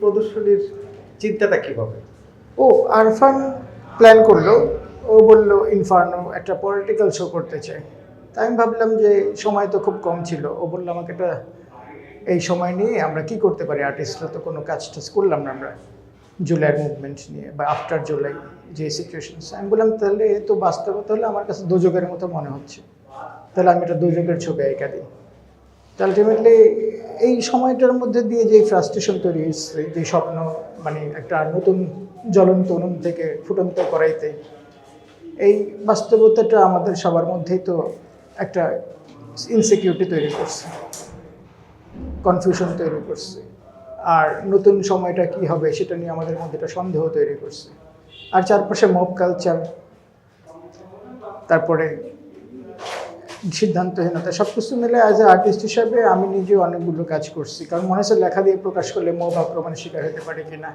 প্রদর্শনীর চিন্তাটা কিভাবে? ও আরফান প্ল্যান করলো, ও বলল ইনফার্নো একটা পলিটিক্যাল শো করতে চাই। তাই আমি ভাবলাম যে সময় তো খুব কম ছিল, ও বললো আমাকে একটা এই সময় নিয়ে আমরা কি করতে পারি, আর্টিস্টরা তো কোনো কাজ টাজ করলাম না আমরা জুলাইয়ের মুভমেন্ট নিয়ে বা আফটার জুলাই যে সিচুয়েশনস। আমি বললাম তাহলে তো বাস্তবতা হলে আমার কাছে দুযোগের মতো মনে হচ্ছে, তাহলে আমি একটা দুযোগের ছবি এঁকে দিই। তো আলটিমেটলি এই সময়টার মধ্যে দিয়ে যে ফ্রাস্ট্রেশন তৈরি হয়েছে, যে স্বপ্ন মানে একটা নতুন জ্বলন্ত উনুন থেকে ফুটন্ত করাইতে, এই বাস্তবতাটা আমাদের সবার মধ্যেই তো একটা ইনসিকিউরিটি তৈরি করছে, কনফিউশন তৈরি করছে, আর নতুন সময়টা কি হবে সেটা নিয়ে আমাদের মধ্যে একটা সন্দেহ তৈরি করছে। আর চারপাশে মব কালচার, তারপরে সিদ্ধান্তহীনতা, সব কিছু মিলে অ্যাজ এ আর্টিস্ট হিসাবে আমি নিজে অনেকগুলো কাজ করছি, কারণ মনে হচ্ছে লেখা দিয়ে প্রকাশ করলে মব আক্রমণের শিকার হতে পারে কিনা।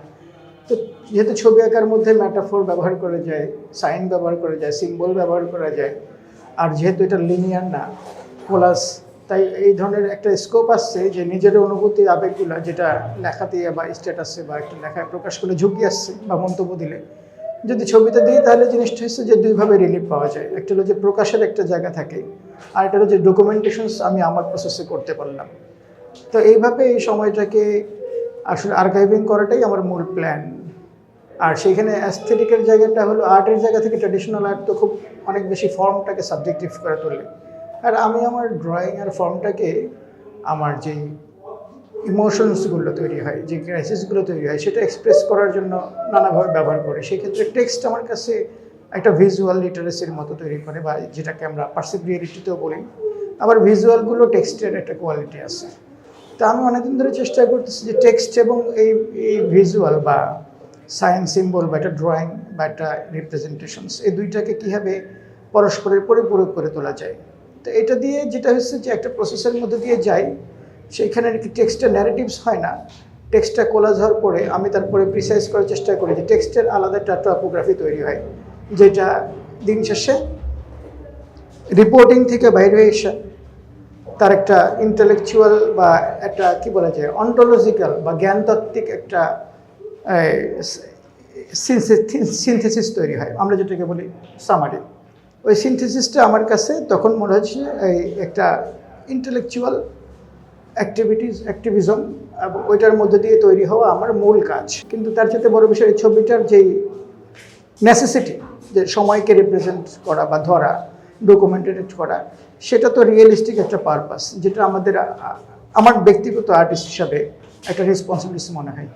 তো যেহেতু ছবি আঁকার মধ্যে ম্যাটাফোর ব্যবহার করা যায়, সাইন ব্যবহার করা যায়, সিম্বল ব্যবহার করা যায়, আর যেহেতু এটা লিনিয়ার না কোলাস, তাই এই ধরনের একটা স্কোপ আসছে যে নিজের অনুভূতি আবেগগুলো যেটা লেখা দিয়ে বা স্ট্যাটাসে বা একটা লেখায় প্রকাশ করলে ঝুঁকি আসছে বা মন্তব্য দিলে যদি ছবিতে দিই, তাহলে জিনিসটা হচ্ছে যে দুইভাবে রিলিফ পাওয়া যায়। একটা হলো যে প্রকাশের একটা জায়গা থাকে, আর একটা হলো যে ডকুমেন্টেশনস আমি আমার প্রসেসে করতে পারলাম। তো এইভাবে এই সময়টাকে আসলে আর্কাইভিং করাটাই আমার মূল প্ল্যান। আর সেইখানে অ্যাস্থেটিকের জায়গাটা হলো আর্টের জায়গা থেকে ট্র্যাডিশনাল আর্ট তো খুব অনেক বেশি ফর্মটাকে সাবজেক্টিভ করে তোলে, আর আমি আমার ড্রয়িং আর ফর্মটাকে আমার যেই ইমোশনসগুলো তৈরি হয়, যে ক্রাইসিসগুলো তৈরি হয়, সেটা এক্সপ্রেস করার জন্য নানাভাবে ব্যবহার করি। সেক্ষেত্রে টেক্সট আমার কাছে একটা ভিজুয়াল লিটারেসির মতো তৈরি করে, বা যেটাকে আমরা পারসিভ রিয়েলিটিতেও বলি। আবার ভিজুয়ালগুলো টেক্সটের একটা কোয়ালিটি আছে। তা আমি অনেকদিন ধরে চেষ্টা করতেছি যে টেক্সট এবং এই ভিজুয়াল বা সায়েন্স সিম্বল বা একটা ড্রয়িং বা একটা রিপ্রেজেন্টেশনস, এই দুইটাকে কীভাবে পরস্পরের পরিপূরক করে তোলা যায়। তো এটা দিয়ে যেটা হচ্ছে যে একটা প্রসেসের মধ্যে দিয়ে যাই, সেইখানে কি টেক্সটের ন্যারেটিভস হয় না, টেক্সটটা কোলাজ হওয়ার পরে আমি তারপরে প্রিসাইজ করার চেষ্টা করি যে টেক্সটের আলাদা একটা টপোগ্রাফি তৈরি হয়, যেটা দিন শেষে রিপোর্টিং থেকে বাইরে হয়ে এসে তার একটা ইন্টেলেকচুয়াল বা একটা কি বলা যায় অন্টোলজিক্যাল বা জ্ঞানতাত্ত্বিক একটা সিনথেসিস তৈরি হয়, আমরা যেটাকে বলি সামারি। ওই সিনথেসিসটা আমার কাছে তখন মনে হচ্ছে এই একটা ইন্টেলেকচুয়াল অ্যাক্টিভিজম, এবং ওইটার মধ্যে দিয়ে তৈরি হওয়া আমার মূল কাজ। কিন্তু তার সাথে বড় বিষয় এই ছবিটার যেই নেসেসিটি, যে সময়কে রিপ্রেজেন্ট করা বা ধরা, ডকুমেন্টেড করা, সেটা তো রিয়েলিস্টিক একটা পারপাস, যেটা আমার ব্যক্তিগত আর্টিস্ট হিসাবে একটা রেসপন্সিবিলিটি মনে হয়।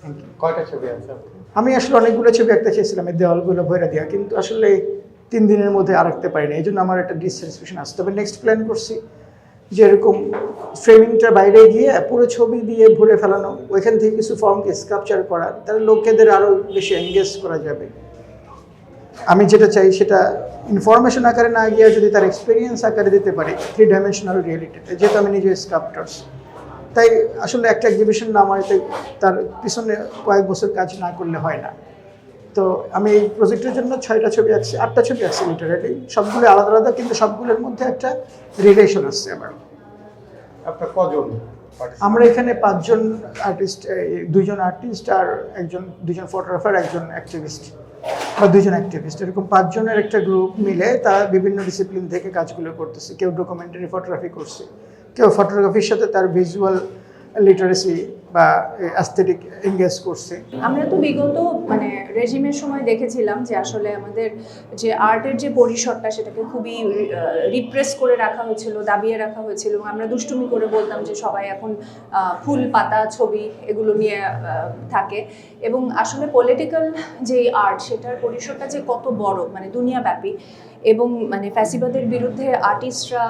Thank you. কয়টা ছবি আছে? আমি আসলে অনেকগুলো ছবি আঁকতে চেয়েছিলাম, এই দেওয়ালগুলো ভরে দেওয়া, কিন্তু আসলে 3 দিনের মধ্যে আর আঁকতে পারিনি, এই জন্য আমার একটা ডিসস্যাটিসফ্যাকশন আসছে। তবে নেক্সট প্ল্যান করছি যে এরকম ফ্রেমিংটার বাইরে গিয়ে পুরো ছবি দিয়ে ভরে ফেলানো, ওইখান থেকে কিছু ফর্মকে স্কাল্পচার করা, তাহলে লোকেদের আরও বেশি এনগেজ করা যাবে। আমি যেটা চাই সেটা ইনফরমেশন আকারে না গিয়ে যদি তার এক্সপিরিয়েন্স আকারে দিতে পারি 3 ডাইমেনশনাল রিয়েলিটিতে, যেহেতু আমি নিজে স্কাল্পটার্স। তাই আসলে একটা এক্সিবিশন নামাইতে তার পিছনে কয়েক বছর কাজ না করলে হয় না। তো আমি এই প্রজেক্টের জন্য 6টা ছবি আঁকছি, 8টা ছবি আঁকছি লিটারেলি, সবগুলো আলাদা আলাদা, কিন্তু সবগুলোর মধ্যে একটা রিলেশন আসছে আমার। আপনার কজন? আমরা এখানে 5 জন আর্টিস্ট, 2 জন আর্টিস্ট আর 2 জন ফটোগ্রাফার, 1 জন অ্যাক্টিভিস্ট বা 2 জন অ্যাক্টিভিস্ট, এরকম 5 জনের একটা গ্রুপ মিলে তারা বিভিন্ন ডিসিপ্লিন থেকে কাজগুলো করতেছে। কেউ ডকুমেন্টারি ফটোগ্রাফি করছে, কেউ ফটোগ্রাফির সাথে তার ভিজুয়াল লিটারেসি বা অ্যাস্থেটিক এনগেজ করছে। আমরা তো বিগত রেজিমের সময় দেখেছিলাম যে আসলে আমাদের যে আর্টের যে পরিসরটা সেটাকে খুবই রিপ্রেস করে রাখা হয়েছিল, দাবিয়ে রাখা হয়েছিল, এবং আমরা দুষ্টুমি করে বলতাম যে সবাই এখন ফুল পাতা ছবি এগুলো নিয়ে থাকে। এবং আসলে পলিটিক্যাল যে আর্ট সেটার পরিসরটা যে কত বড়, দুনিয়াব্যাপী, এবং ফ্যাসিবাদের বিরুদ্ধে আর্টিস্টরা,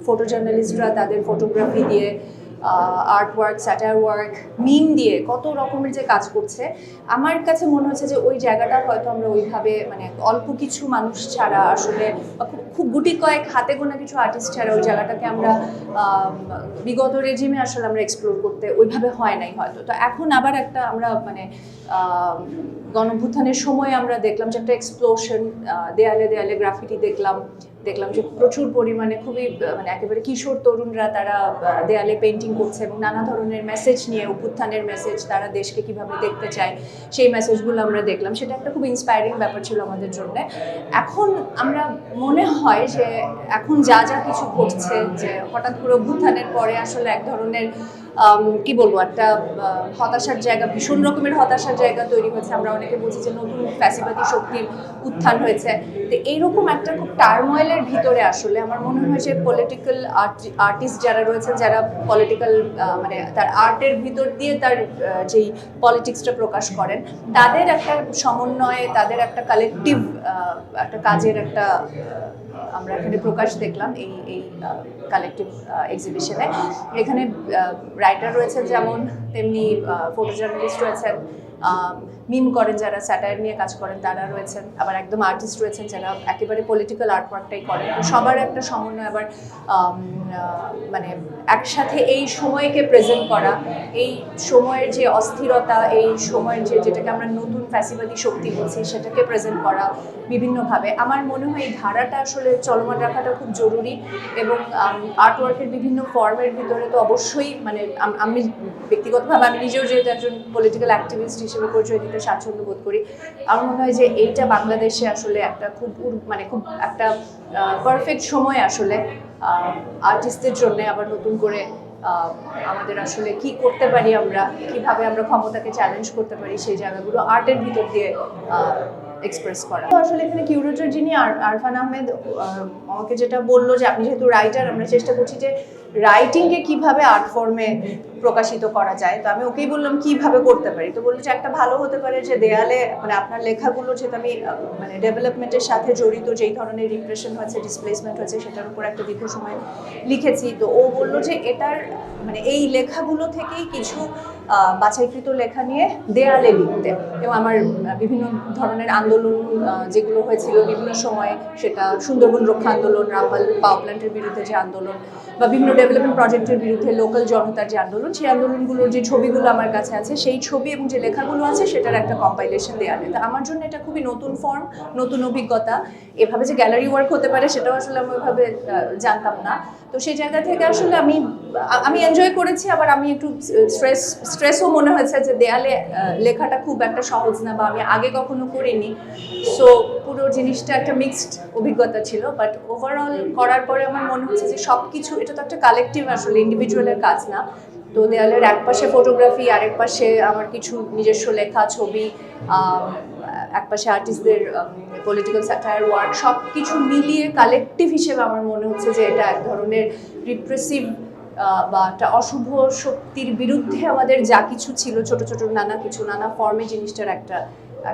ফটো জার্নালিস্টরা তাদের ফটোগ্রাফি দিয়ে, আর্ট ওয়ার্ক, স্যাটায়ার ওয়ার্ক, মিম দিয়ে কত রকমের যে কাজ করছে, আমার কাছে মনে হচ্ছে যে ওই জায়গাটা হয়তো আমরা ওইভাবে অল্প কিছু মানুষ ছাড়া আসলে খুব গুটি কয়েক হাতে গোনা কিছু আর্টিস্ট ছাড়া ওই জায়গাটাকে আমরা বিগত রেজিমে আসলে আমরা এক্সপ্লোর করতে ওইভাবে হয় নাই হয়তো। তো এখন আবার একটা আমরা গণঅভ্যুত্থানের সময় আমরা দেখলাম যে একটা এক্সপ্লোশন, দেয়ালে দেয়ালে গ্রাফিটি দেখলাম, দেখলাম যে প্রচুর পরিমাণে খুবই মানে একেবারে কিশোর তরুণরা তারা দেয়ালে পেন্টিং করছে এবং নানা ধরনের মেসেজ নিয়ে, অভ্যুত্থানের মেসেজ, তারা দেশকে কিভাবে দেখতে চায় সেই মেসেজগুলো আমরা দেখলাম। সেটা একটা খুব ইন্সপায়ারিং ব্যাপার ছিল আমাদের জন্য। এখন আমরা মনে হয় যে এখন যা যা কিছু ঘটছে, যে হঠাৎ করে অভ্যুত্থানের পরে আসলে এক ধরনের কি বলবো, একটা হতাশার জায়গা, ভীষণ রকমের হতাশার জায়গা তৈরি হয়েছে। আমরা অনেকে বলছি যে নতুন ফ্যাসিবাদী শক্তির উত্থান হয়েছে। তো এইরকম একটা খুব টার্ময়েলের ভিতরে আসলে আমার মনে হয় যে পলিটিক্যাল আর্টিস্ট যারা রয়েছেন, যারা পলিটিক্যাল মানে তার আর্টের ভিতর দিয়ে তার যেই পলিটিক্সটা প্রকাশ করেন, তাদের একটা সমন্বয়ে, তাদের একটা কালেকটিভ একটা কাজের একটা আমরা এখানে প্রকাশ দেখলাম এই এই কালেকটিভ এক্সিবিশনে। এখানে রাইটার রয়েছেন যেমন, তেমনি ফটো জার্নালিস্ট রয়েছেন, মিম করেন যারা, স্যাটায়ার নিয়ে কাজ করেন তারা রয়েছেন, আবার একদম আর্টিস্ট রয়েছেন যারা একেবারে পলিটিক্যাল আর্টওয়ার্কটাই করেন। তো সবার একটা সমন্বয়, আবার মানে একসাথে এই সময়কে প্রেজেন্ট করা, এই সময়ের যে অস্থিরতা, এই সময়ের যে যেটাকে আমরা নতুন ফ্যাসিবাদী শক্তি বলছি সেটাকে প্রেজেন্ট করা বিভিন্নভাবে। আমার মনে হয় এই ধারাটা আসলে চলমান রাখাটা খুব জরুরি। এবং আর্টওয়ার্কের বিভিন্ন ফর্মের ভিতরে তো অবশ্যই মানে আমি ব্যক্তিগতভাবে আমি নিজেও যেহেতু একজন পলিটিক্যাল অ্যাক্টিভিস্ট হিসেবে পরিচয় দিতে স্বাচ্ছন্দ্য বোধ করি, আমার মনে হয় যে এইটা বাংলাদেশে আসলে একটা খুব মানে খুব একটা পারফেক্ট সময় আসলে আর্টিস্টদের জন্য আবার নতুন করে আমাদের আসলে কি করতে পারি, আমরা কিভাবে আমরা ক্ষমতাকে চ্যালেঞ্জ করতে পারি, সেই জায়গাগুলো আর্টের ভিতর দিয়ে এক্সপ্রেস করা। তো আসলে এখানে কিউরেটর যিনি আরফান আহমেদ আমাকে যেটা বললো যে আপনি যেহেতু রাইটার, আমরা চেষ্টা করছি যে রাইটিংকে কিভাবে আর্ট ফর্মে প্রকাশিত করা যায়। তো আমি ওকেই বললাম কিভাবে করতে পারি। তো বললো যে একটা ভালো হতে পারে যে দেয়ালে মানে আপনার লেখাগুলো, যেহেতু আমি মানে ডেভেলপমেন্টের সাথে জড়িত, যেই ধরনের রিপ্রেশন হয়েছে, ডিসপ্লেসমেন্ট হয়েছে, সেটার উপর একটা দীর্ঘ সময় লিখেছি। তো ও বললো যে এটার মানে এই লেখাগুলো থেকেই কিছু বাছাইকৃত লেখা নিয়ে দেয়ালে লিখতে। এবং আমার বিভিন্ন ধরনের আন্দোলন যেগুলো হয়েছিল বিভিন্ন সময়ে, সেটা সুন্দরবন রক্ষা আন্দোলন, রামপাল পাওয়ার প্ল্যান্টের বিরুদ্ধে যে আন্দোলন, বা বিভিন্ন ডেভেলপমেন্ট প্রজেক্টের বিরুদ্ধে লোকাল জনতার যে আন্দোলন, সেই আন্দোলনগুলোর যে ছবিগুলো আমার কাছে আছে, সেই ছবি এবং যে লেখাগুলো আছে সেটার একটা কম্পাইলেশন দেয়ালে। তো আমার জন্য এটা খুবই নতুন ফর্ম, নতুন অভিজ্ঞতা। এভাবে যে গ্যালারি ওয়ার্ক হতে পারে সেটাও আসলে আমি ওইভাবে জানতাম না। তো সেই জায়গা থেকে আসলে আমি এনজয় করেছি। আবার আমি একটু স্ট্রেসও মনে হয়েছে যে দেয়ালে লেখাটা খুব একটা সহজ না, বা আমি আগে কখনো করিনি। সো পুরো জিনিসটা একটা মিক্সড অভিজ্ঞতা ছিল। বাট ওভারঅল করার পরে আমার মনে হচ্ছে যে সব কিছু, এটা তো একটা কালেকটিভ আসলে, ইন্ডিভিজুয়ালের কাজ না। তো দেয়ালের এক পাশে ফটোগ্রাফি, আরেক পাশে আমার কিছু নিজস্ব লেখা, ছবি, এক পাশে আর্টিস্টদের পলিটিক্যাল স্যাটায়ার ওয়ার্ক, সব কিছু মিলিয়ে কালেকটিভ হিসেবে আমার মনে হচ্ছে যে এটা এক ধরনের রিপ্রেসিভ বা একটা অশুভ শক্তির বিরুদ্ধে আমাদের যা কিছু ছিল, ছোট ছোট নানা কিছু, নানা ফর্মে জিনিসটার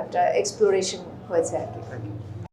একটা এক্সপ্লোরেশন হয়েছে আর কি।